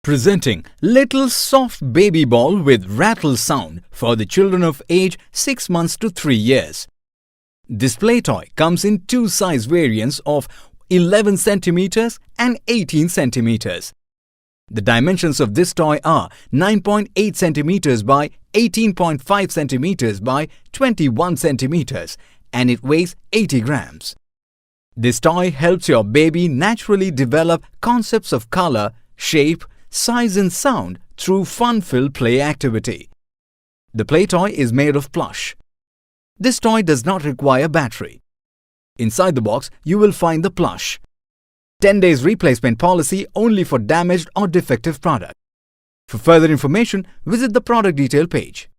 Presenting Little Soft Baby Ball with Rattle sound for the children of age 6 months to 3 years. This play toy comes in two size variants of 11 cm and 18 cm. The dimensions of this toy are 9.8 cm by 18.5 cm by 21 cm and it weighs 80 grams. This toy helps your baby naturally develop concepts of color, shape, size and sound through fun-filled play activity. The play toy is made of plush. This toy does not require battery. Inside the box, you will find the plush. 10 days replacement policy only for damaged or defective product. For further information, visit the product detail page.